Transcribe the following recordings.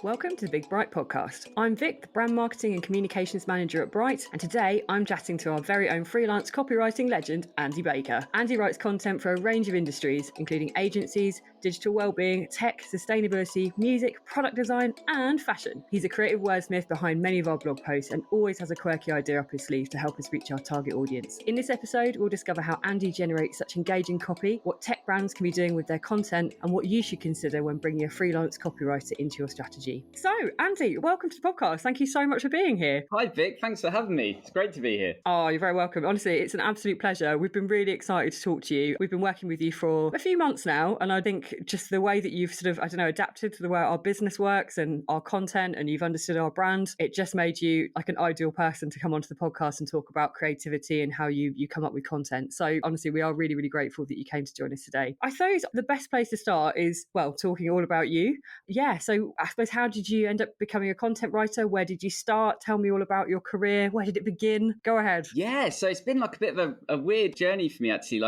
Welcome to the Big Bright podcast. I'm Vic, the brand marketing and communications manager at Bright, and today I'm chatting to our very own freelance copywriting legend, Andy Baker. Andy writes content for a range of industries, including agencies, digital wellbeing, tech, sustainability, music, product design, and fashion. He's a creative wordsmith behind many of our blog posts and always has a quirky idea up his sleeve to help us reach our target audience. In this episode, we'll discover how Andy generates such engaging copy, what tech brands can be doing with their content, and what you should consider when bringing a freelance copywriter into your strategy. So, Andy, welcome to the podcast. Thank you so much for being here. Hi, Vic. Thanks for having me. It's great to be here. Oh, you're very welcome. Honestly, it's an absolute pleasure. We've been really excited to talk to you. We've been working with you for a few months now, and I think just the way that you've sort of, adapted to the way our business works and our content, and you've understood our brand, it just made you like an ideal person to come onto the podcast and talk about creativity and how you come up with content. So honestly, we are really, really grateful that you came to join us today. I suppose the best place to start is, well, talking all about you. Yeah, so I suppose, how did you end up becoming a content writer? Where did you start? Tell me all about your career. Where did it begin? Go ahead. Yeah, so it's been like a bit of a weird journey for me, actually.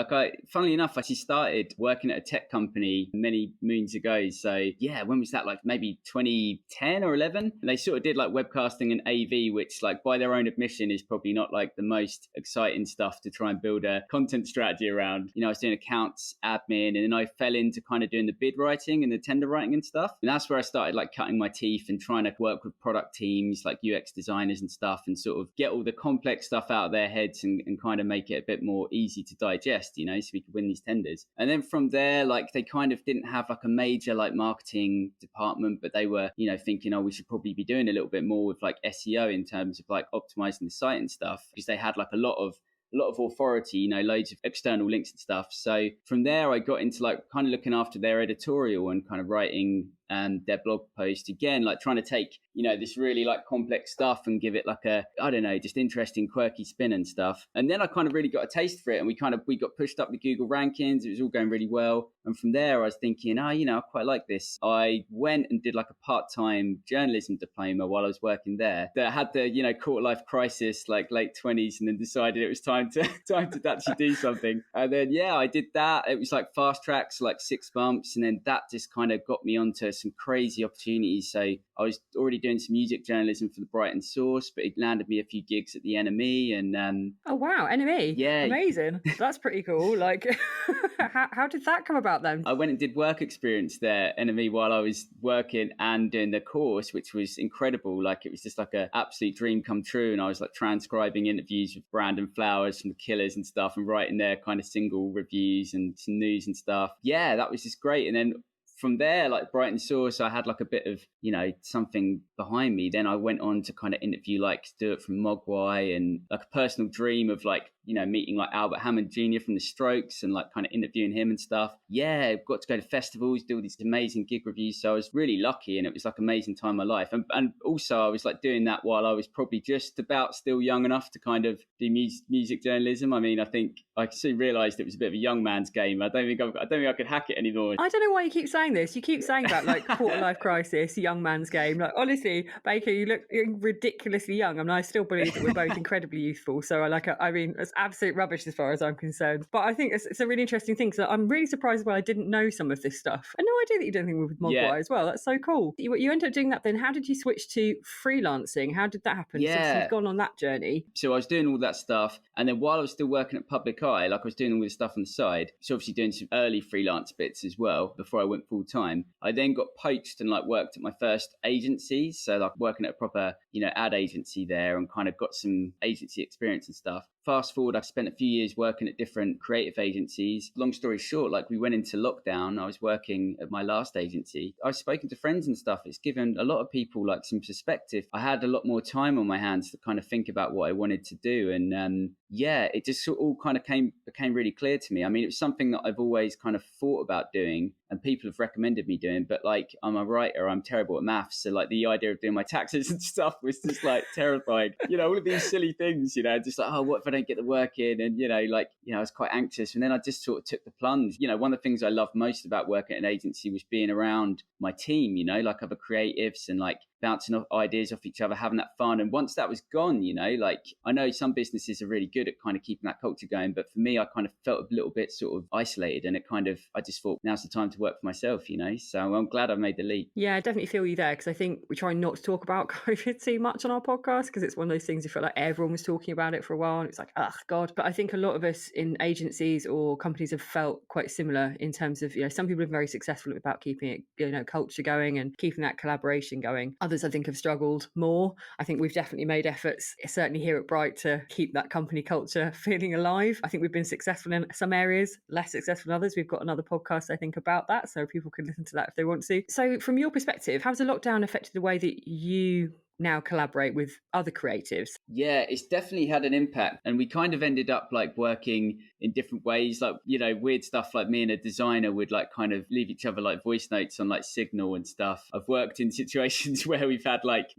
Funnily enough, I actually started working at a tech company many moons ago. So yeah, when was that? Like maybe 2010 or 11? And they sort of did like webcasting and AV, which like by their own admission is probably not like the most exciting stuff to try and build a content strategy around. You know, I was doing accounts, admin, and then I fell into kind of doing the bid writing and the tender writing and stuff. And that's where I started like cutting my teeth and trying to work with product teams like UX designers and stuff and sort of get all the complex stuff out of their heads and kind of make it a bit more easy to digest, you know, so we could win these tenders. And then from there, like they kind of didn't have like a major like marketing department, but they were, you know, thinking, oh, we should probably be doing a little bit more with like SEO in terms of like optimizing the site and stuff, because they had like a lot of authority, you know, loads of external links and stuff. So from there, I got into like kind of looking after their editorial and kind of writing their blog post, again, like trying to take, you know, this really like complex stuff and give it like a, I don't know, just interesting, quirky spin and stuff. And then I kind of really got a taste for it, and we got pushed up the Google rankings. It was all going really well. And from there, I was thinking, you know, I quite like this. I went and did like a part-time journalism diploma while I was working there that had the, you know, quarter life crisis, like late 20s, and then decided it was time to actually do something. And then, yeah, I did that. It was like fast tracks, like 6 months. And then that just kind of got me onto some crazy opportunities. So I was already doing some music journalism for the Brighton Source, but it landed me a few gigs at the NME. And oh wow, NME, yeah, amazing. That's pretty cool. Like, how did that come about then? I went and did work experience there, NME, while I was working and doing the course, which was incredible. Like it was just like an absolute dream come true. And I was like transcribing interviews with Brandon Flowers from the Killers and stuff, and writing their kind of single reviews and some news and stuff. Yeah, that was just great. And then from there, like Brighton Source, I had like a bit of, you know, something behind me. Then I went on to kind of interview like Stuart from Mogwai, and like a personal dream of like, you know, meeting like Albert Hammond Jr. from the Strokes and like kind of interviewing him and stuff. Yeah, got to go to festivals, do all these amazing gig reviews. So I was really lucky, and it was like an amazing time of my life. And also I was like doing that while I was probably just about still young enough to kind of do music journalism. I mean, I think I soon realised it was a bit of a young man's game. I don't think I could hack it anymore. I don't know why you keep saying this. You keep saying about like quarter life crisis, young man's game. Like honestly, Baker, you look ridiculously young. I mean, I still believe that we're both incredibly youthful. So I mean, it's absolute rubbish as far as I'm concerned. But I think it's a really interesting thing. So I'm really surprised why I didn't know some of this stuff. I had no idea that you did anything with Mogwai as well. That's so cool. You ended up doing that then. How did you switch to freelancing? How did that happen? Yeah. Since you've gone on that journey. So I was doing all that stuff. And then while I was still working at Public Eye, like I was doing all this stuff on the side. So obviously doing some early freelance bits as well before I went full time. I then got poached and like worked at my first agency. So like working at a proper, you know, ad agency there, and kind of got some agency experience and stuff. Fast forward, I spent a few years working at different creative agencies. Long story short, like we went into lockdown. I was working at my last agency. I've spoken to friends and stuff. It's given a lot of people like some perspective. I had a lot more time on my hands to kind of think about what I wanted to do. And yeah, it just all kind of became really clear to me. I mean, it was something that I've always kind of thought about doing, and people have recommended me doing, but like I'm a writer, I'm terrible at maths. So like the idea of doing my taxes and stuff was just like terrifying. You know, all of these silly things, you know, just like, oh, what if I don't get the work in. And, I was quite anxious. And then I just sort of took the plunge. One of the things I loved most about working at an agency was being around my team, like other creatives and like bouncing off ideas off each other, having that fun. And once that was gone, I know some businesses are really good at kind of keeping that culture going, but for me, I kind of felt a little bit sort of isolated, and I just thought now's the time to work for myself, so I'm glad I made the leap. Yeah, I definitely feel you there, because I think we try not to talk about COVID too much on our podcast, because it's one of those things you feel like everyone was talking about it for a while and it's like, oh God. But I think a lot of us in agencies or companies have felt quite similar in terms of, some people are very successful about keeping it, culture going and keeping that collaboration going. Others, I think, have struggled more. I think we've definitely made efforts, certainly here at Bright, to keep that company culture feeling alive. I think we've been successful in some areas, less successful in others. We've got another podcast, I think, about that, so people can listen to that if they want to. So from your perspective, how's the lockdown affected the way that you now collaborate with other creatives? Yeah, it's definitely had an impact. And we kind of ended up like working in different ways, like, weird stuff like me and a designer would like kind of leave each other like voice notes on like Signal and stuff. I've worked in situations where we've had like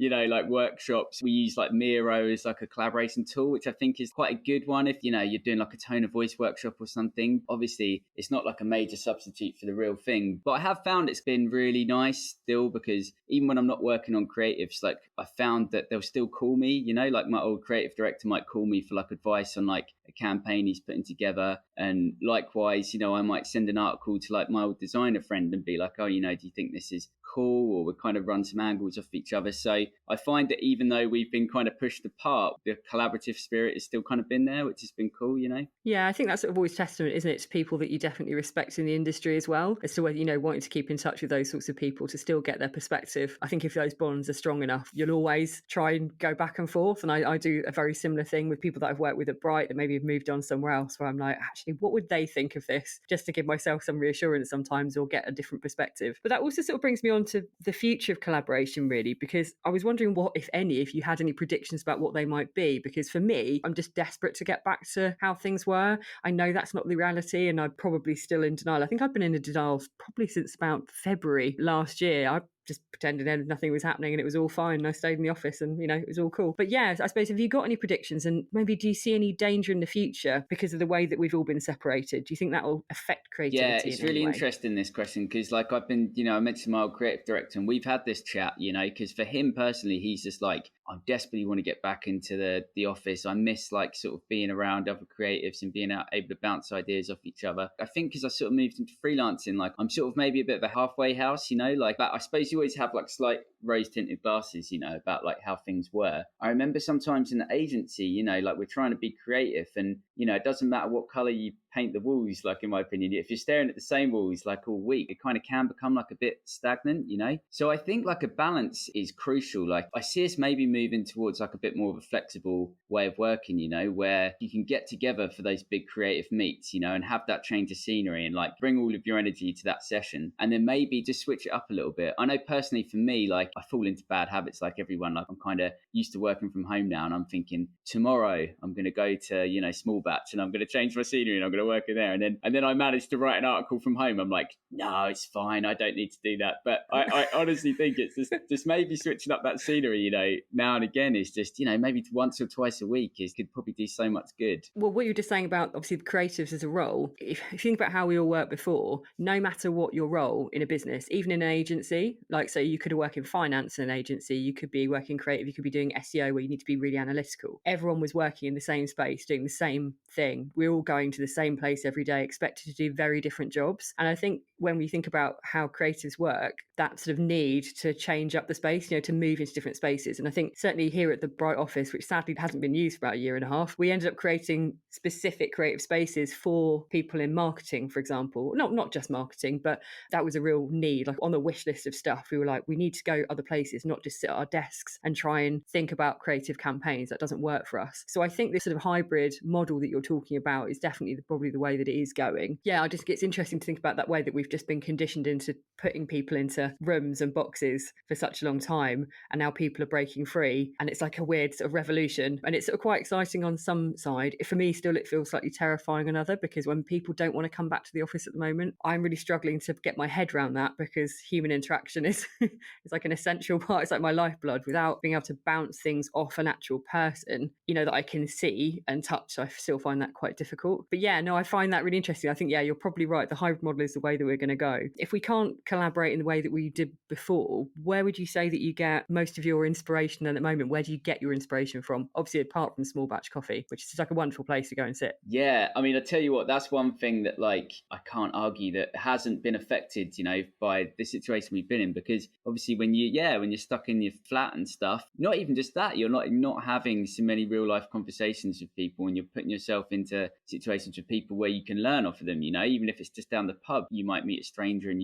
workshops. We use like Miro as like a collaboration tool, which I think is quite a good one if, you're doing like a tone of voice workshop or something. Obviously, it's not like a major substitute for the real thing, but I have found it's been really nice still, because even when I'm not working on creatives, like I found that they'll still call me, like my old creative director might call me for like advice on like a campaign he's putting together. And likewise, I might send an article to like my old designer friend and be like, oh, do you think this is cool? Or we kind of run some angles off each other. So I find that even though we've been kind of pushed apart, the collaborative spirit has still kind of been there, which has been cool, Yeah, I think that's sort of always testament, isn't it, to people that you definitely respect in the industry as well, as to whether, wanting to keep in touch with those sorts of people to still get their perspective. I think if those bonds are strong enough, you'll always try and go back and forth. And I do a very similar thing with people that I've worked with at Bright that maybe have moved on somewhere else, where I'm like, actually, what would they think of this? Just to give myself some reassurance sometimes, or get a different perspective. But that also sort of brings me on to the future of collaboration, really, because I was wondering what, if any, if you had any predictions about what they might be. Because for me, I'm just desperate to get back to how things were. I know that's not the reality, and I'm probably still in denial. I think I've been in a denial probably since about February last year. I just pretended nothing was happening and it was all fine. And I stayed in the office and, it was all cool. But yeah, I suppose, have you got any predictions, and maybe do you see any danger in the future because of the way that we've all been separated? Do you think that will affect creativity? Yeah, it's really interesting, this question, because like I've been, I mentioned my old creative director and we've had this chat, because for him personally, he's just like, I desperately want to get back into the office. I miss like sort of being around other creatives and being able to bounce ideas off each other. I think as I sort of moved into freelancing, like I'm sort of maybe a bit of a halfway house, like I suppose you always have like slight rose tinted glasses, about like how things were. I remember sometimes in the agency, like we're trying to be creative and, it doesn't matter what color you paint the walls, like in my opinion, if you're staring at the same walls like all week, it kind of can become like a bit stagnant, So I think like a balance is crucial. Like I see us maybe moving towards like a bit more of a flexible way of working, where you can get together for those big creative meets, and have that change of scenery and like bring all of your energy to that session, and then maybe just switch it up a little bit. I know personally for me, like I fall into bad habits like everyone. Like I'm kind of used to working from home now, and I'm thinking tomorrow I'm going to go to, small batch and I'm going to change my scenery and I'm going to work in there. And then I managed to write an article from home. I'm like, no, it's fine. I don't need to do that. But I honestly think it's just maybe switching up that scenery, now and again is just, maybe once or twice a week could probably do so much good. Well, what you were just saying about obviously the creatives as a role, if you think about how we all worked before, no matter what your role in a business, even in an agency, like so you could work in finance in an agency, you could be working creative, you could be doing SEO where you need to be really analytical. Everyone was working in the same space, doing the same thing. We're all going to the same place every day, expected to do very different jobs. And I think when we think about how creatives work, that sort of need to change up the space, to move into different spaces. And I think certainly here at the Bright office, which sadly hasn't been used for about a year and a half, we ended up creating specific creative spaces for people in marketing, for example. Not just marketing, but that was a real need. Like on the wish list of stuff, we were like, we need to go other places, not just sit at our desks and try and think about creative campaigns. That doesn't work for us. So I think this sort of hybrid model that you're talking about is definitely probably the way that it is going. Yeah, I just think it's interesting to think about that way that we've just been conditioned into putting people into rooms and boxes for such a long time, and now people are breaking free, and it's like a weird sort of revolution, and it's sort of quite exciting on some side. For me, still it feels slightly terrifying on other, because when people don't want to come back to the office at the moment, I'm really struggling to get my head around that, because human interaction is is like an essential part. It's like my lifeblood. Without being able to bounce things off an actual person, that I can see and touch, I still find that quite difficult. But yeah, no, I find that really interesting. I think, yeah, you're probably right. The hybrid model is the way that we're going to go. If we can't collaborate in the way that we did before, where would you say that you get most of your inspiration at the moment? Where do you get your inspiration from? Obviously, apart from small batch coffee, which is like a wonderful place to go and sit. Yeah, I mean, I tell you what, that's one thing that like I can't argue that hasn't been affected, by the situation we've been in, because obviously when you're stuck in your flat and stuff, not even just that, you're not having so many real life conversations with people, and you're putting yourself into situations with people where you can learn off of them, even if it's just down the pub, you might meet a stranger and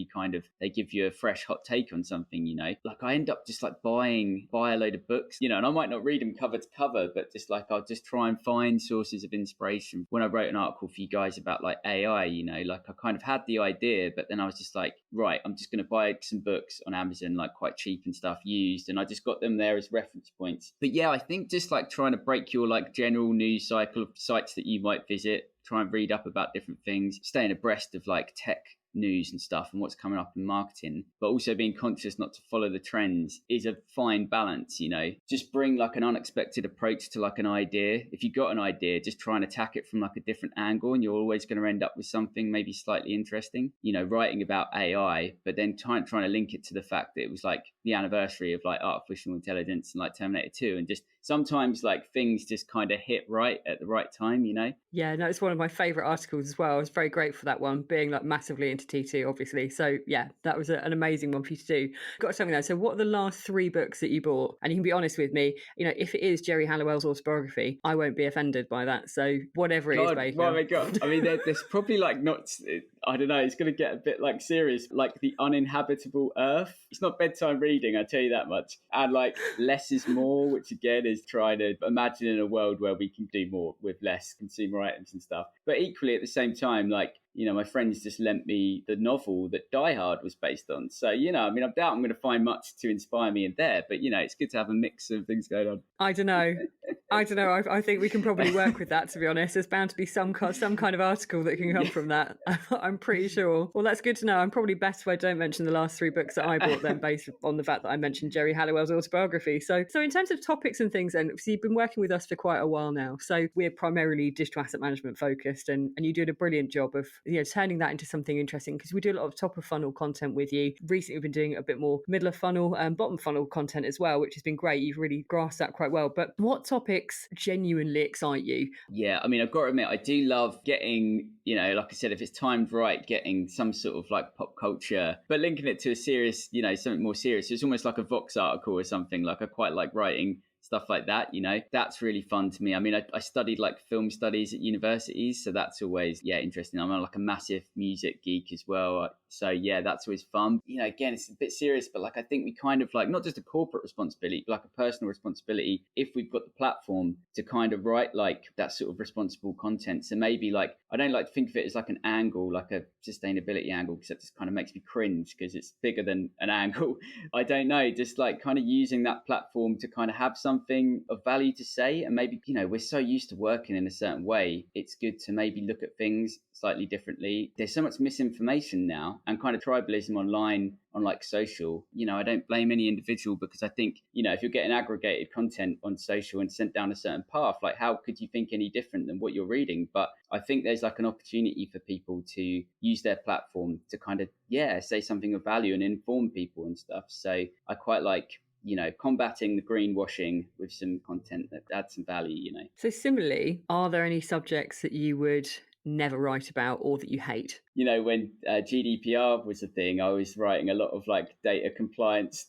they give you a fresh hot take on something, like I end up just like buy a load of books, and I might not read them cover to cover, but just like I'll just try and find sources of inspiration. When I wrote an article for you guys about like AI, like I kind of had the idea, but then I was just like, right, I'm just going to buy some books on Amazon, like quite cheap and stuff, used, and I just got them there as reference points. But yeah, I think just like trying to break your like general news cycle of sites that you might visit, try and read up about different things, staying abreast of like tech news and stuff and what's coming up in marketing, but also being conscious not to follow the trends is a fine balance. Just bring like an unexpected approach to like an idea. If you got an idea, just try and attack it from like a different angle, and you're always going to end up with something maybe slightly interesting. Writing about AI, but then trying to link it to the fact that it was like the anniversary of like artificial intelligence and like Terminator 2, and just sometimes like things just kind of hit right at the right time. Yeah, no, it's one of my favorite articles as well. I was very grateful for that one, being like massively into T2, obviously. So yeah, that was an amazing one for you to do. Got something there. So what are the last 3 books that you bought? And you can be honest with me, if it is Jerry Halliwell's autobiography, I won't be offended by that. So whatever it is, Baker. Oh my God. I mean, there's probably like not, I don't know, it's going to get a bit like serious, like The Uninhabitable Earth. It's not bedtime reading, I tell you that much. And like Less is More, which again is trying to imagine in a world where we can do more with less consumer items and stuff. But equally at the same time, like, my friends just lent me the novel that Die Hard was based on. So, I doubt I'm going to find much to inspire me in there, but, it's good to have a mix of things going on. I don't know. I think we can probably work with that, to be honest. There's bound to be some kind of article that can come from that. I'm pretty sure. Well, that's good to know. I'm probably best if I don't mention the last 3 books that I bought then, based on the fact that I mentioned Jerry Halliwell's autobiography. So in terms of topics and things, then, so you've been working with us for quite a while now. So we're primarily digital asset management focused, and you did a brilliant job of turning that into something interesting, because we do a lot of top of funnel content with you. Recently, we've been doing a bit more middle of funnel and bottom funnel content as well, which has been great. You've really grasped that quite well. But what topics genuinely excite you? Yeah, I mean, I've got to admit, I do love getting, like I said, if it's timed right, getting some sort of like pop culture, but linking it to a serious, something more serious. It's almost like a Vox article or something. Like I quite like writing stuff like that, that's really fun to me. I mean, I studied like film studies at universities, so that's always interesting. I'm like a massive music geek as well, so yeah, that's always fun. Again, it's a bit serious, but like I think we kind of like not just a corporate responsibility, but like a personal responsibility if we've got the platform to kind of write like that sort of responsible content. So maybe like I don't like to think of it as like an angle, like a sustainability angle, because that just kind of makes me cringe because it's bigger than an angle. I don't know, just like kind of using that platform to kind of have something of value to say. And maybe, we're so used to working in a certain way, it's good to maybe look at things slightly differently. There's so much misinformation now and kind of tribalism online on like social. I don't blame any individual, because I think, if you're getting aggregated content on social and sent down a certain path, like how could you think any different than what you're reading? But I think there's like an opportunity for people to use their platform to kind of, say something of value and inform people and stuff. So I quite like, combating the greenwashing with some content that adds some value, So similarly, are there any subjects that you would never write about or that you hate? When GDPR was a thing, I was writing a lot of like data compliance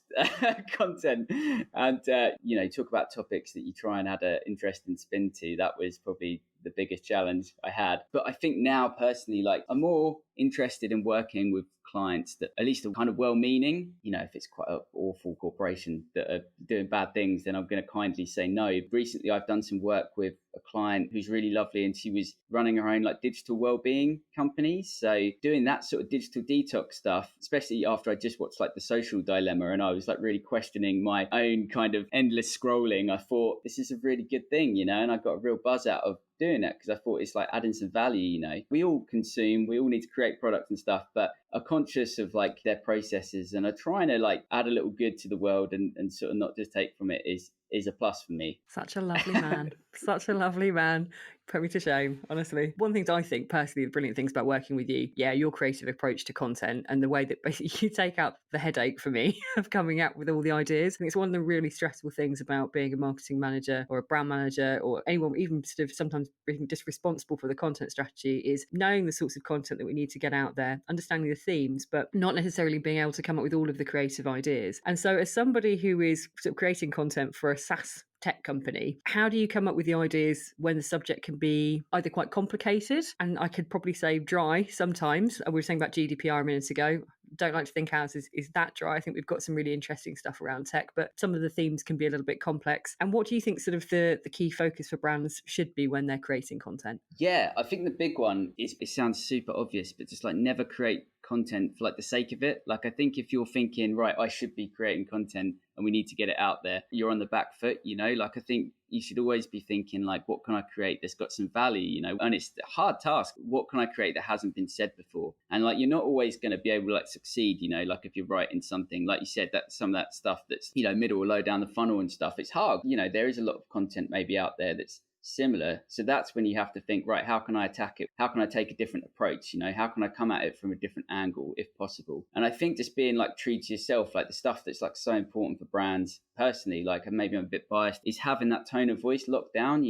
content and, talk about topics that you try and add an interesting spin to. That was probably the biggest challenge I had. But I think now personally, like I'm more interested in working with clients that at least are kind of well-meaning. If it's quite an awful corporation that are doing bad things, then I'm going to kindly say no. Recently, I've done some work with a client who's really lovely, and she was running her own like digital wellbeing company. So doing that sort of digital detox stuff, especially after I just watched like The Social Dilemma, and I was like really questioning my own kind of endless scrolling, I thought this is a really good thing, and I got a real buzz out of doing that because I thought it's like adding some value. We all consume, we all need to create products and stuff, but are conscious of like their processes and are trying to like add a little good to the world and sort of not just take from it is a plus for me. Such a lovely man. Such a lovely man. Put me to shame, honestly. One thing that I think personally, the brilliant things about working with you, your creative approach to content and the way that basically you take out the headache for me of coming up with all the ideas. I think it's one of the really stressful things about being a marketing manager or a brand manager or anyone, even sort of sometimes being just responsible for the content strategy, is knowing the sorts of content that we need to get out there, understanding the themes, but not necessarily being able to come up with all of the creative ideas. And so as somebody who is sort of creating content for a SaaS tech company, how do you come up with the ideas when the subject can be either quite complicated and I could probably say dry sometimes? We were saying about GDPR a minute ago. Don't like to think ours is that dry. I think we've got some really interesting stuff around tech, but some of the themes can be a little bit complex. And what do you think sort of the key focus for brands should be when they're creating content? Yeah, I think the big one is, it sounds super obvious, but just like never create content for like the sake of it. Like I think if you're thinking, right, I should be creating content and we need to get it out there, you're on the back foot, like I think you should always be thinking like, what can I create that's got some value, and it's a hard task. What can I create that hasn't been said before? And like, you're not always going to be able to like succeed, like if you're writing something, like you said, that some of that stuff that's, middle or low down the funnel and stuff, it's hard. There is a lot of content maybe out there that's similar. So that's when you have to think, right, how can I attack it? How can I take a different approach? How can I come at it from a different angle if possible? And I think just being like true to yourself, like the stuff that's like so important for brands personally, like, and maybe I'm a bit biased, is having that tone of voice locked down,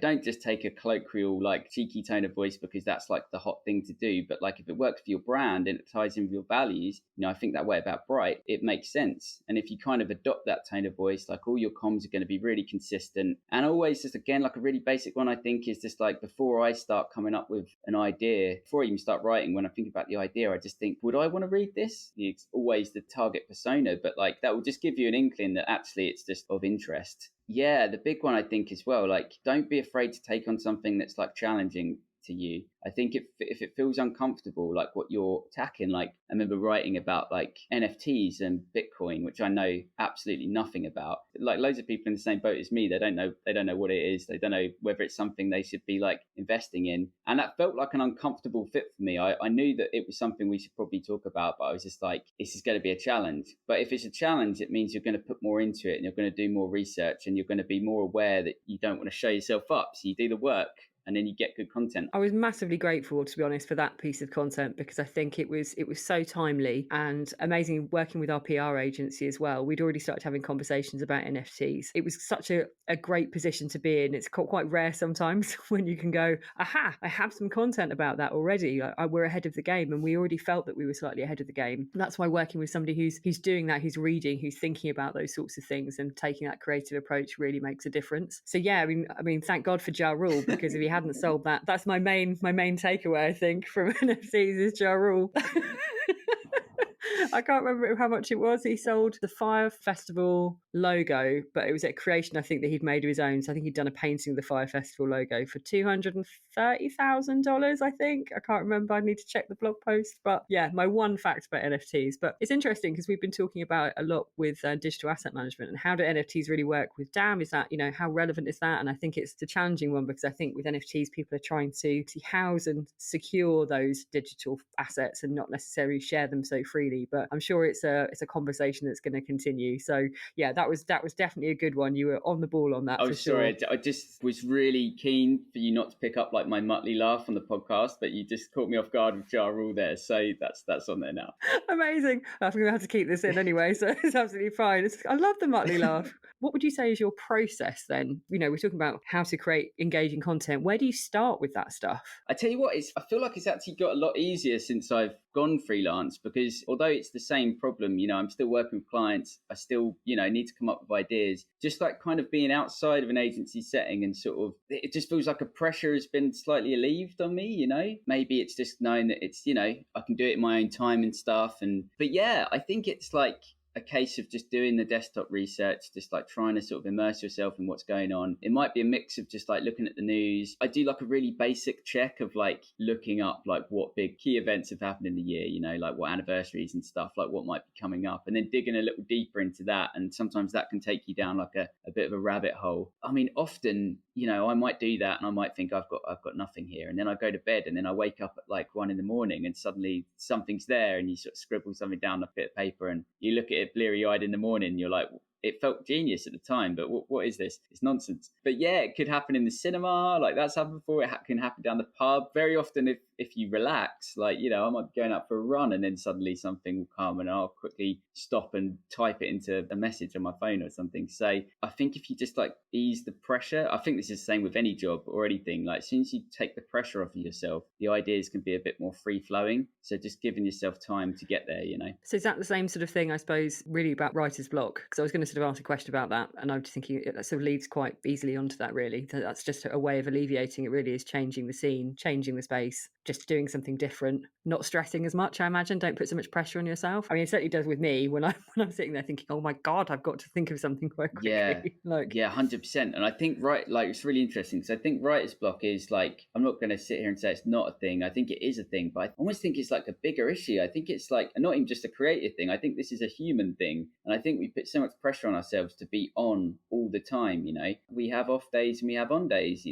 don't just take a colloquial, like cheeky tone of voice because that's like the hot thing to do. But like, if it works for your brand and it ties in with your values, I think that way about Bright, it makes sense. And if you kind of adopt that tone of voice, like all your comms are going to be really consistent. And always just, again, like a really basic one, I think, is just like, before I start coming up with an idea, before I even start writing, when I think about the idea, I just think, would I want to read this? It's always the target persona, but like that will just give you an inkling that actually it's just of interest. Yeah, the big one I think as well, like don't be afraid to take on something that's like challenging to you. I think if it feels uncomfortable, like what you're attacking, like I remember writing about like NFTs and Bitcoin, which I know absolutely nothing about. Like loads of people in the same boat as me, they don't know what it is. They don't know whether it's something they should be like investing in. And that felt like an uncomfortable fit for me. I knew that it was something we should probably talk about, but I was just like, this is going to be a challenge. But if it's a challenge, it means you're going to put more into it and you're going to do more research and you're going to be more aware that you don't want to show yourself up. So you do the work and then you get good content. I was massively grateful, to be honest, for that piece of content, because I think it was so timely and amazing. Working with our PR agency as well, we'd already started having conversations about NFTs. It was such a great position to be in. It's quite rare sometimes when you can go, aha, I have some content about that already. We're ahead of the game, and we already felt that we were slightly ahead of the game. And that's why working with somebody who's doing that, who's reading, who's thinking about those sorts of things and taking that creative approach really makes a difference. So yeah, I mean, thank God for Ja Rule, because if he hadn't sold that, that's my main takeaway, I think, from NFTs is Ja Rule. I can't remember how much it was. He sold the Fire Festival logo, but it was a creation, I think, that he'd made of his own. So I think he'd done a painting of the Fire Festival logo for $230,000, I think. I can't remember. I need to check the blog post. But yeah, my one fact about NFTs. But it's interesting because we've been talking about it a lot with digital asset management, and how do NFTs really work with DAM? Is that, how relevant is that? And I think it's the challenging one, because I think with NFTs, people are trying to house and secure those digital assets and not necessarily share them so freely. But I'm sure it's a conversation that's going to continue. So yeah, that was definitely a good one. You were on the ball on that. Oh, for sorry. Sure. I just was really keen for you not to pick up like my Muttley laugh on the podcast, but you just caught me off guard with Ja Rule there. So that's on there now. Amazing. I think we have to keep this in anyway, so it's absolutely fine. I love the Muttley laugh. What would you say is your process then? We're talking about how to create engaging content. Where do you start with that stuff? I tell you what, I feel like it's actually got a lot easier since I've gone freelance, because although it's the same problem, I'm still working with clients. I still, need to come up with ideas. Just like kind of being outside of an agency setting, and sort of, it just feels like a pressure has been slightly relieved on me, Maybe it's just knowing that it's, I can do it in my own time and stuff. But yeah, I think it's like a case of just doing the desktop research, just like trying to sort of immerse yourself in what's going on. It might be a mix of just like looking at the news. I do like a really basic check of like looking up like what big key events have happened in the year, like what anniversaries and stuff, like what might be coming up, and then digging a little deeper into that. And sometimes that can take you down like a bit of a rabbit hole. I mean, often, I might do that and I might think I've got nothing here. And then I go to bed and then I wake up at like 1 a.m. and suddenly something's there, and you sort of scribble something down on a bit of paper and you look at it bleary eyed in the morning. And you're like, it felt genius at the time, but what is this? It's nonsense. But yeah, it could happen in the cinema. Like that's happened before. It can happen down the pub. Very often, if you relax, like, I might be going out for a run and then suddenly something will come and I'll quickly stop and type it into a message on my phone or something. So I think if you just like ease the pressure, I think this is the same with any job or anything. Like as soon as you take the pressure off of yourself, the ideas can be a bit more free flowing. So just giving yourself time to get there, So is that the same sort of thing, I suppose, really about writer's block? Because I was going to sort of ask a question about that, and I'm just thinking it sort of leads quite easily onto that, really. That's just a way of alleviating it, really, is changing the scene, changing the space, just doing something different, not stressing as much, I imagine. Don't put so much pressure on yourself. I mean, it certainly does with me when I'm sitting there thinking, oh my God, I've got to think of something quite quickly. Yeah, yeah, 100%. And I think, it's really interesting because I think writer's block is like, I'm not going to sit here and say it's not a thing. I think it is a thing, but I almost think it's like a bigger issue. I think it's like not even just a creative thing. I think this is a human thing. And I think we put so much pressure on ourselves to be on all the time. We have off days and we have on days.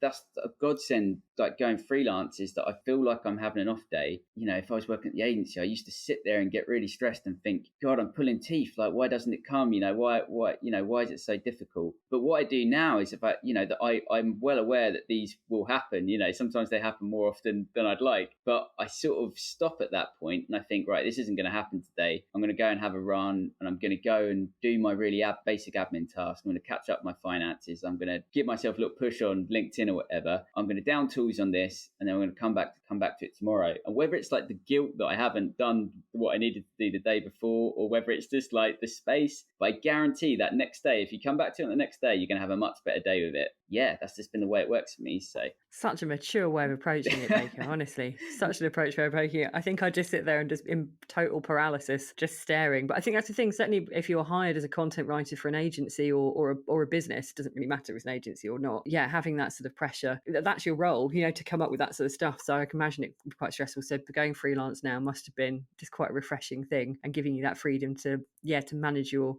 That's a godsend, like going freelance, is that I feel like I'm having an off day. If I was working at the agency, I used to sit there and get really stressed and think, God, I'm pulling teeth. Like, why doesn't it come? Why is it so difficult? But what I do now is I'm well aware that these will happen. Sometimes they happen more often than I'd like, but I sort of stop at that point and I think, right, this isn't going to happen today. I'm going to go and have a run and I'm going to go and do my really basic admin task. I'm going to catch up my finances. I'm going to give myself a little push on LinkedIn or whatever. I'm going to down tools on this, and then I'm going to come back to it tomorrow. And whether it's like the guilt that I haven't done what I needed to do the day before, or whether it's just like the space, but I guarantee that next day, if you come back to it on the next day, you're going to have a much better day with it. Yeah, that's just been the way it works for me. So such a mature way of approaching it, Baker. Honestly, such an approach way of approaching it. I think I just sit there and just in total paralysis, just staring. But I think that's the thing. Certainly, if you're hired as a content writer for an agency or a business, it doesn't really matter if it's an agency or not. Yeah, having that sort of pressure, that's your role, to come up with that sort of stuff. So I can imagine it would be quite stressful. So going freelance now must have been just quite a refreshing thing and giving you that freedom to manage your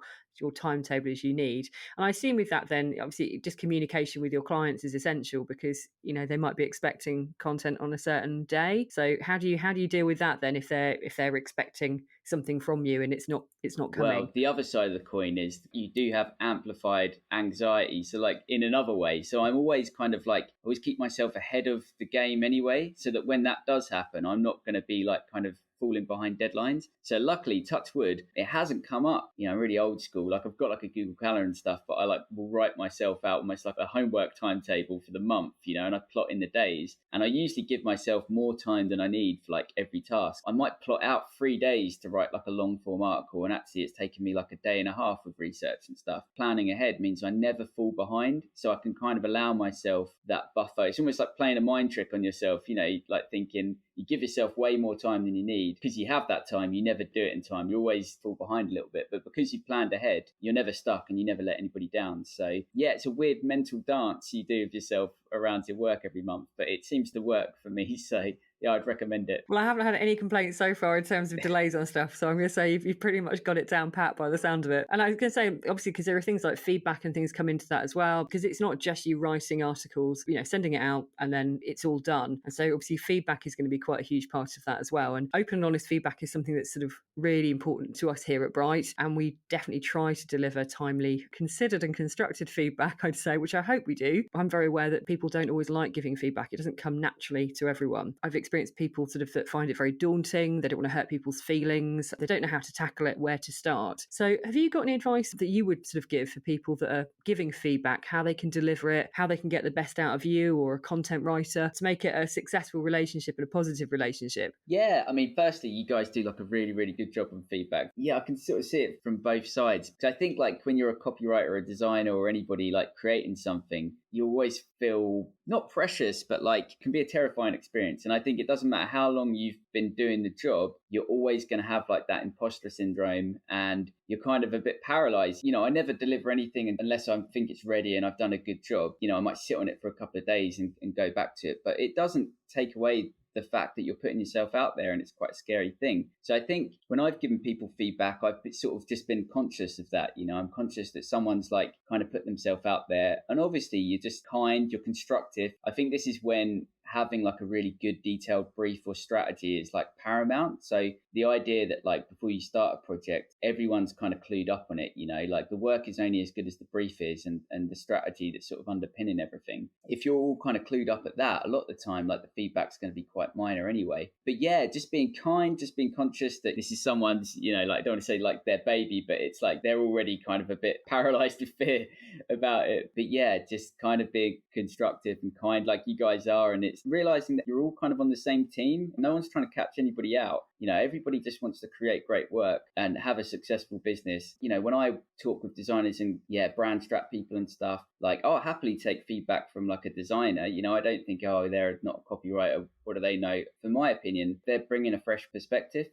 timetable as you need. And I assume with that, then obviously just communication with your clients is essential, because they might be expecting content on a certain day. So how do you deal with that then if they're expecting something from you and it's not coming? Well, the other side of the coin is you do have amplified anxiety. So like in another way, so I'm always kind of like always keep myself ahead of the game anyway, so that when that does happen, I'm not going to be like kind of falling behind deadlines. So luckily, touch wood, it hasn't come up. I'm really old school. Like I've got like a Google Calendar and stuff, but I will write myself out almost like a homework timetable for the month, and I plot in the days. And I usually give myself more time than I need for like every task. I might plot out 3 days to write like a long form article, and actually it's taken me like a day and a half of research and stuff. Planning ahead means I never fall behind, so I can kind of allow myself that buffer. It's almost like playing a mind trick on yourself, like thinking you give yourself way more time than you need. Because you have that time, you never do it in time. You always fall behind a little bit. But because you planned ahead, you're never stuck and you never let anybody down. So yeah, it's a weird mental dance you do with yourself around your work every month, but it seems to work for me. So yeah, I'd recommend it. Well, I haven't had any complaints so far in terms of delays on stuff, so I'm going to say you've pretty much got it down pat by the sound of it. And I was going to say, obviously, because there are things like feedback and things come into that as well, because it's not just you writing articles, sending it out and then it's all done. And so obviously feedback is going to be quite a huge part of that as well. And open and honest feedback is something that's sort of really important to us here at Bright, and we definitely try to deliver timely, considered and constructed feedback, I'd say, which I hope we do. I'm very aware that people don't always like giving feedback. It doesn't come naturally to everyone. I've experienced people sort of that find it very daunting. They don't want to hurt people's feelings. They don't know how to tackle it, where to start. So have you got any advice that you would sort of give for people that are giving feedback, how they can deliver it, how they can get the best out of you or a content writer to make it a successful relationship and a positive relationship? Yeah, I mean, firstly, you guys do like a really, really good job on feedback. Yeah, I can sort of see it from both sides. Because I think like when you're a copywriter or a designer or anybody like creating something, you always feel not precious, but like it can be a terrifying experience. And I think it doesn't matter how long you've been doing the job, you're always going to have like that imposter syndrome and you're kind of a bit paralyzed. I never deliver anything unless I think it's ready and I've done a good job. I might sit on it for a couple of days and go back to it, but it doesn't take away the fact that you're putting yourself out there, and it's quite a scary thing. So I think when I've given people feedback, I've sort of just been conscious of that. I'm conscious that someone's like kind of put themselves out there, and obviously you're just kind, you're constructive. I think this is when having like a really good detailed brief or strategy is like paramount. So the idea that like before you start a project, everyone's kind of clued up on it, like the work is only as good as the brief is, and the strategy that's sort of underpinning everything. If you're all kind of clued up at that, a lot of the time, like the feedback's going to be quite minor anyway. But yeah, just being kind, just being conscious that this is someone's, like I don't want to say like their baby, but it's like they're already kind of a bit paralyzed with fear about it. But yeah, just kind of being constructive and kind like you guys are, and it's realizing that you're all kind of on the same team. No one's trying to catch anybody out. Everybody just wants to create great work and have a successful business. When I talk with designers and brand strat people and stuff, like I'll happily take feedback from like a designer. I don't think, oh, they're not a copywriter, what do they know? For my opinion, they're bringing a fresh perspective.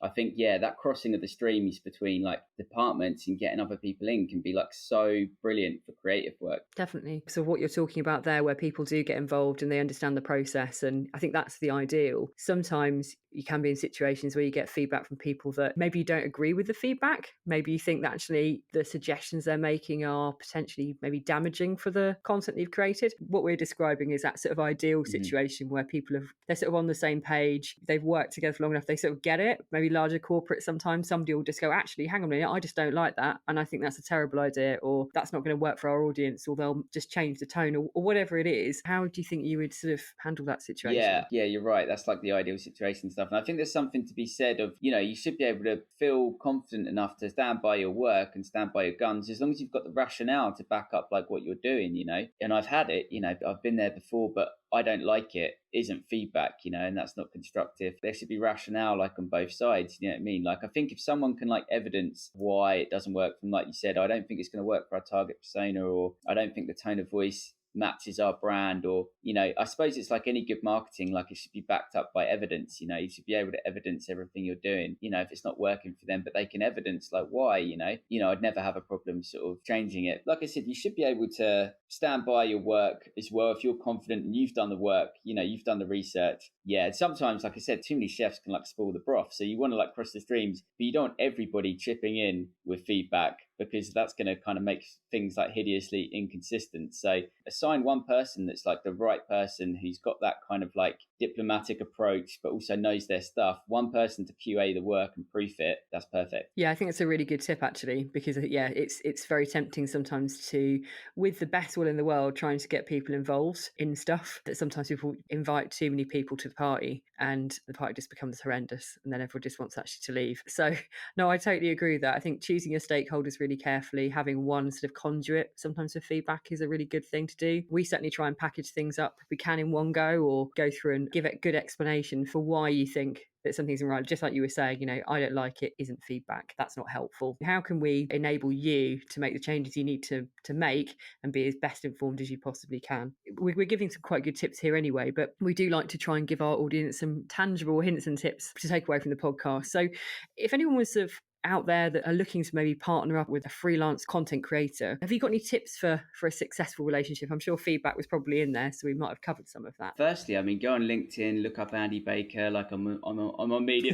I think that crossing of the streams between like departments and getting other people in can be like so brilliant for creative work. Definitely. So what you're talking about there, where people do get involved and they understand the process, and I think that's the ideal. Sometimes you can be in situations where you get feedback from people that maybe you don't agree with the feedback. Maybe you think that actually the suggestions they're making are potentially maybe damaging for the content you've created. What we're describing is that sort of ideal situation where people they're sort of on the same page, they've worked together for long enough, they sort of get it. Maybe larger corporate, sometimes somebody will just go, actually, hang on a minute, I just don't like that, and I think that's a terrible idea, or that's not going to work for our audience, or they'll just change the tone, or whatever it is. How do you think you would sort of handle that situation? Yeah, you're right. That's like the ideal situation stuff. And I think there's something to be said of, you should be able to feel confident enough to stand by your work and stand by your guns, as long as you've got the rationale to back up like what you're doing, And I've had it, I've been there before, but I don't like it isn't feedback, and that's not constructive. There should be rationale like on both sides, you know what I mean? Like I think if someone can like evidence why it doesn't work, from like you said, I don't think it's going to work for our target persona, or I don't think the tone of voice matches our brand, or I suppose it's like any good marketing, like it should be backed up by evidence. You should be able to evidence everything you're doing, if it's not working for them, but they can evidence like why. I'd never have a problem sort of changing it. Like I said, you should be able to stand by your work as well if you're confident and you've done the work, you've done the research. Sometimes, like I said, too many chefs can like spoil the broth, so you want to like cross the streams, but you don't want everybody chipping in with feedback, because that's going to kind of make things like hideously inconsistent. So assign one person that's like the right person, who's got that kind of like diplomatic approach, but also knows their stuff. One person to QA the work and proof it. That's perfect. Yeah, I think it's a really good tip actually, because it's very tempting sometimes to, with the best will in the world, trying to get people involved in stuff, that sometimes people invite too many people to the party and the party just becomes horrendous, and then everyone just wants actually to leave. So no, I totally agree with that. I think choosing your stakeholders really carefully, having one sort of conduit sometimes for feedback is a really good thing to do. We certainly try and package things up if we can in one go, or go through and give it good explanation for why you think that something's right. Just like you were saying, I don't like it isn't feedback. That's not helpful. How can we enable you to make the changes you need to make and be as best informed as you possibly can? We're giving some quite good tips here anyway, but we do like to try and give our audience some tangible hints and tips to take away from the podcast. So if anyone was sort of out there that are looking to maybe partner up with a freelance content creator, have you got any tips for a successful relationship? I'm sure feedback was probably in there, so we might have covered some of that. Firstly, go on LinkedIn, look up Andy Baker, like I'm on media.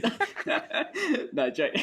No, joke.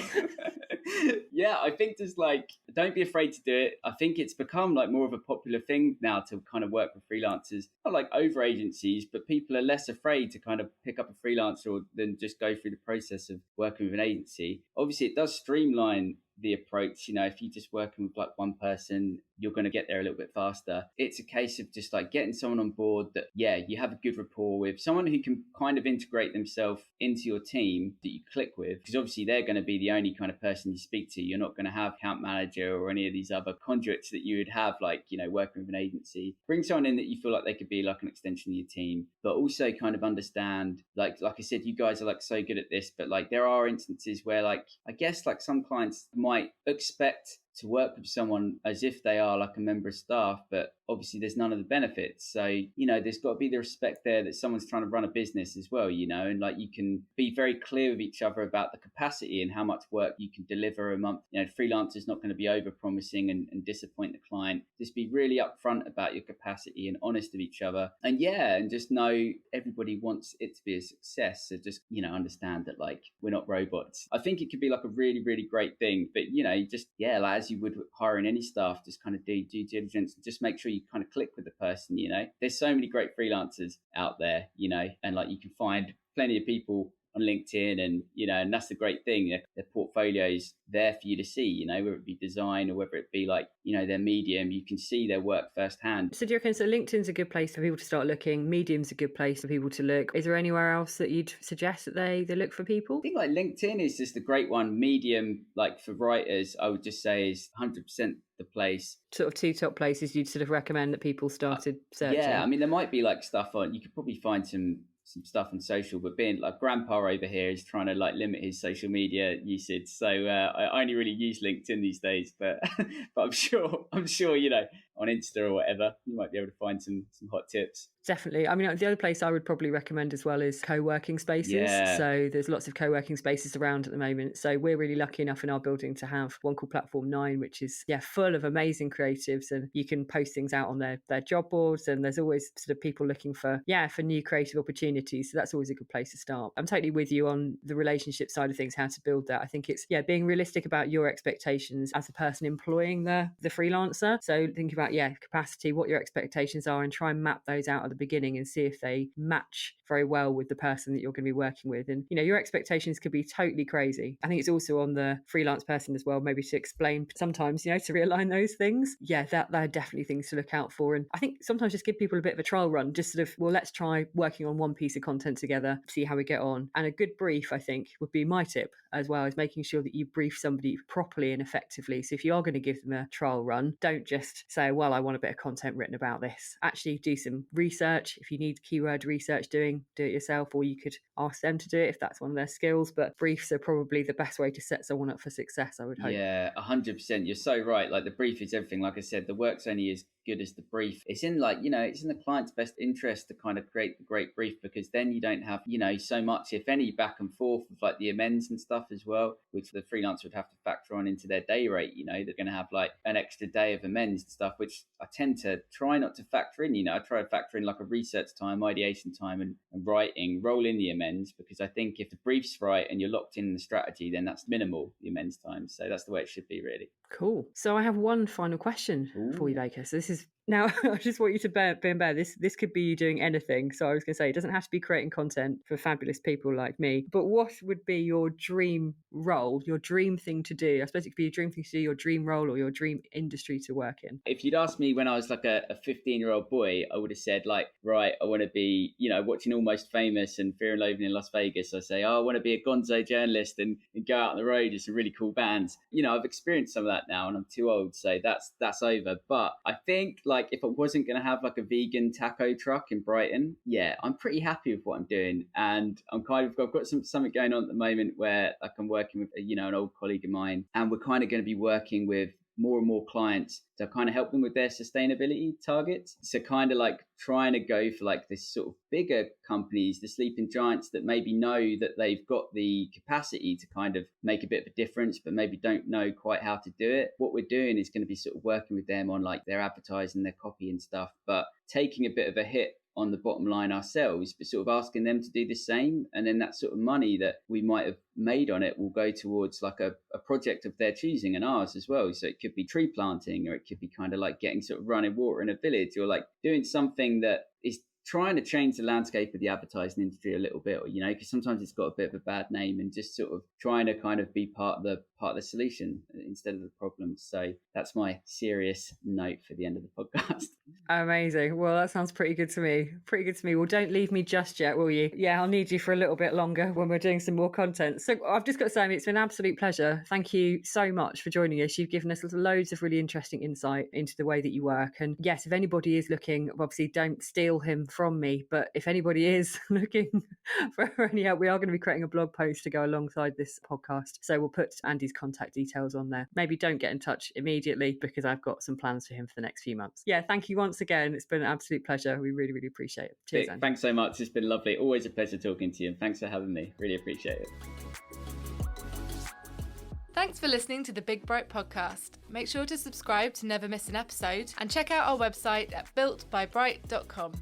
Yeah, I think just like, don't be afraid to do it. I think it's become like more of a popular thing now to kind of work with freelancers, not like over agencies, but people are less afraid to kind of pick up a freelancer than just go through the process of working with an agency. Obviously, it does streamline the approach. If you're just working with like one person, you're going to get there a little bit faster. It's a case of just like getting someone on board that, you have a good rapport with, someone who can kind of integrate themselves into your team that you click with, because obviously they're going to be the only kind of person you speak to. You're not going to have account manager or any of these other conduits that you would have, like, working with an agency. Bring someone in that you feel like they could be like an extension of your team, but also kind of understand, like I said, you guys are like so good at this, but like there are instances where like, I guess like some clients might expect to work with someone as if they are like a member of staff, but obviously there's none of the benefits. So, there's got to be the respect there that someone's trying to run a business as well, and like you can be very clear with each other about the capacity and how much work you can deliver a month. Freelancers not going to be over promising and disappoint the client. Just be really upfront about your capacity and honest with each other. And just know everybody wants it to be a success. So just, understand that like we're not robots. I think it could be like a really, really great thing. But, like as you would hiring any staff, just kind of do due diligence and just make sure you kind of click with the person, There's so many great freelancers out there, and like you can find plenty of people on LinkedIn and that's the great thing. Their portfolio's there for you to see, whether it be design or whether it be like, their medium, you can see their work firsthand. So do you reckon, so LinkedIn's a good place for people to start looking, Medium's a good place for people to look. Is there anywhere else that you'd suggest that they look for people? I think like LinkedIn is just a great one. Medium, like for writers, I would just say is 100% the place. Sort of two top places you'd sort of recommend that people started searching? Yeah, I mean, there might be like stuff on, you could probably find some stuff on social, but being like grandpa over here is trying to like limit his social media usage, so I only really use LinkedIn these days, but I'm sure on Insta or whatever you might be able to find some hot tips. Definitely. I mean, the other place I would probably recommend as well is co-working spaces. Yeah. So there's lots of co-working spaces around at the moment. So we're really lucky enough in our building to have one called Platform 9, which is full of amazing creatives, and you can post things out on their job boards, and there's always sort of people looking for new creative opportunities. So that's always a good place to start. I'm totally with you on the relationship side of things, how to build that. I think it's being realistic about your expectations as a person employing the freelancer. So think about capacity, what your expectations are, and try and map those out at the beginning and see if they match very well with the person that you're going to be working with. And your expectations could be totally crazy. I think it's also on the freelance person as well, maybe to explain sometimes, to realign those things. That are definitely things to look out for. And I think sometimes just give people a bit of a trial run, just sort of, let's try working on one piece of content together, see how we get on. And a good brief, I think, would be my tip as well, is making sure that you brief somebody properly and effectively. So if you are going to give them a trial run, don't just say, well, I want a bit of content written about this. Actually do some research. If you need keyword research doing, do it yourself, or you could ask them to do it if that's one of their skills. But briefs are probably the best way to set someone up for success, I would hope. Yeah, 100%. You're so right. Like the brief is everything. Like I said, the work's only as good as the brief. It's in it's in the client's best interest to kind of create the great brief, because then you don't have, so much, if any, back and forth with like the amends and stuff as well, which the freelancer would have to factor on into their day rate. They're going to have like an extra day of amends and stuff, which I tend to try not to factor in. I try to factor in like a research time, ideation time and writing, roll in the amends, because I think if the brief's right and you're locked in the strategy, then that's minimal, the amends time. So that's the way it should be, really. Cool. So I have one final question for you, Baker. So this is, now I just want you to bear this could be you doing anything. So I was going to say, it doesn't have to be creating content for fabulous people like me, but what would be your dream role, your dream thing to do? I suppose it could be your dream thing to do, your dream role, or your dream industry to work in. If you'd asked me when I was like a 15-year-old boy, I would have said like, right, I want to be, watching Almost Famous and Fear and Loathing in Las Vegas. I say, I want to be a gonzo journalist and go out on the road with some really cool bands. I've experienced some of that now and I'm too old, so that's over. But I think like if I wasn't going to have like a vegan taco truck in Brighton, I'm pretty happy with what I'm doing. And I've got something going on at the moment where like I'm working with an old colleague of mine, and we're kind of going to be working with more and more clients to kind of help them with their sustainability targets. So kind of like trying to go for like this sort of bigger companies, the sleeping giants that maybe know that they've got the capacity to kind of make a bit of a difference, but maybe don't know quite how to do it. What we're doing is going to be sort of working with them on like their advertising, their copy and stuff, but taking a bit of a hit on the bottom line ourselves, but sort of asking them to do the same. And then that sort of money that we might have made on it will go towards like a project of their choosing and ours as well. So it could be tree planting, or it could be kind of like getting sort of running water in a village, or like doing something that is trying to change the landscape of the advertising industry a little bit, or, because sometimes it's got a bit of a bad name, and just sort of trying to kind of be part of the solution instead of the problem. So that's my serious note for the end of the podcast. Amazing. Well, that sounds pretty good to me. Well, don't leave me just yet, will you? Yeah, I'll need you for a little bit longer when we're doing some more content. So I've just got to say, I mean, it's been an absolute pleasure. Thank you so much for joining us. You've given us loads of really interesting insight into the way that you work. And yes, if anybody is looking, obviously don't steal him from me, but if anybody is looking for any help, we are going to be creating a blog post to go alongside this podcast. So we'll put Andy's contact details on there. Maybe don't get in touch immediately because I've got some plans for him for the next few months. Yeah, thank you once again. It's been an absolute pleasure. We really, really appreciate it. Cheers, Andy. Thanks so much. It's been lovely. Always a pleasure talking to you, and thanks for having me. Really appreciate it. Thanks for listening to the Big Bright podcast. Make sure to subscribe to never miss an episode and check out our website at builtbybright.com.